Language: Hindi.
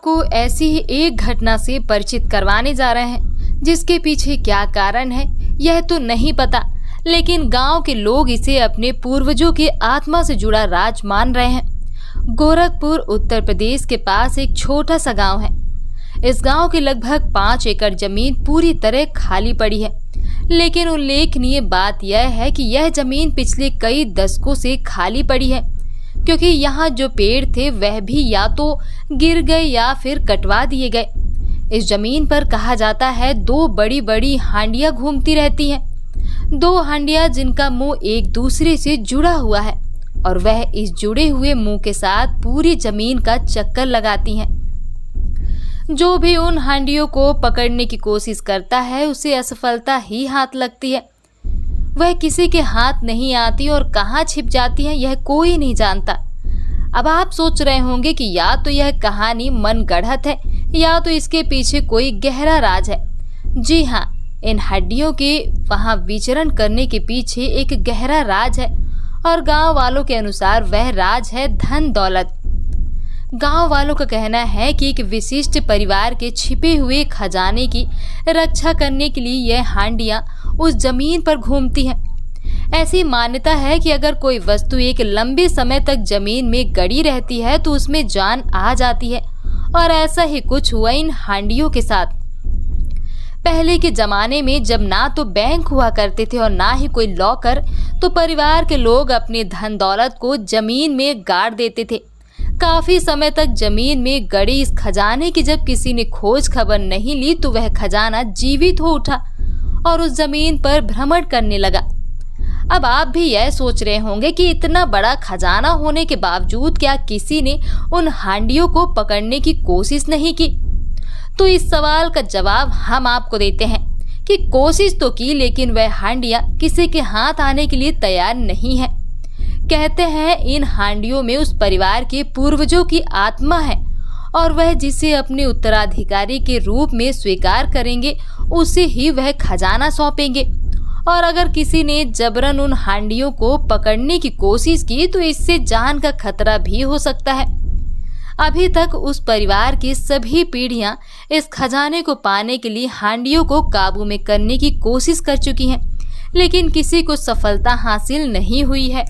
आपको ऐसी ही एक घटना से परिचित करवाने जा रहे हैं, जिसके पीछे क्या कारण है यह तो नहीं पता, लेकिन गांव के लोग इसे अपने पूर्वजों की आत्मा से जुड़ा राज मान रहे हैं। गोरखपुर उत्तर प्रदेश के पास एक छोटा सा गांव है। इस गांव की लगभग 5 एकड़ जमीन पूरी तरह खाली पड़ी है, लेकिन उल्लेखनीय बात यह है कि यह जमीन पिछले कई दशकों से खाली पड़ी है, क्योंकि यहाँ जो पेड़ थे वह भी या तो गिर गए या फिर कटवा दिए गए। इस जमीन पर कहा जाता है 2 बड़ी बड़ी हांडियां घूमती रहती हैं, 2 हांडियां जिनका मुंह एक दूसरे से जुड़ा हुआ है और वह इस जुड़े हुए मुंह के साथ पूरी जमीन का चक्कर लगाती हैं। जो भी उन हांडियों को पकड़ने की कोशिश करता है उसे असफलता ही हाथ लगती है। वह किसी के हाथ नहीं आती और कहाँ छिप जाती है यह कोई नहीं जानता। अब आप सोच रहे होंगे कि या तो यह कहानी मन गढ़ंत है या तो इसके पीछे कोई गहरा राज है। जी हाँ, इन हड्डियों के वहाँ विचरण करने के पीछे एक गहरा राज है और गांव वालों के अनुसार वह राज है धन दौलत। गांव वालों का कहना है कि एक विशिष्ट परिवार के छिपे हुए खजाने की रक्षा करने के लिए यह हांडियां उस जमीन पर घूमती हैं। ऐसी मान्यता है कि अगर कोई वस्तु एक लंबे समय तक जमीन में गड़ी रहती है तो उसमें जान आ जाती है, और ऐसा ही कुछ हुआ इन हांडियों के साथ। पहले के जमाने में जब ना तो बैंक हुआ करते थे और ना ही कोई लॉकर, तो परिवार के लोग अपने धन दौलत को जमीन में गाड़ देते थे। काफी समय तक जमीन में गड़ी इस खजाने की जब किसी ने खोज खबर नहीं ली तो वह खजाना जीवित हो उठा और उस जमीन पर भ्रमण करने लगा। अब आप भी यह सोच रहे होंगे कि इतना बड़ा खजाना होने के बावजूद क्या किसी ने उन हांडियों को पकड़ने की कोशिश नहीं की? तो इस सवाल का जवाब हम आपको देते हैं कि कोशिश तो की, लेकिन वह हांडियां किसी के हाथ आने के लिए तैयार नहीं है। कहते हैं इन हांडियों में उस परिवार के पूर्वजों की आत्मा है और वह जिसे अपने उत्तराधिकारी के रूप में स्वीकार करेंगे उसे ही वह खजाना सौंपेंगे। और अगर किसी ने जबरन उन हांडियों को पकड़ने की कोशिश की तो इससे जान का खतरा भी हो सकता है। अभी तक उस परिवार की सभी पीढ़ियां इस खजाने को पाने के लिए हांडियों को काबू में करने की कोशिश कर चुकी हैं, लेकिन किसी को सफलता हासिल नहीं हुई है।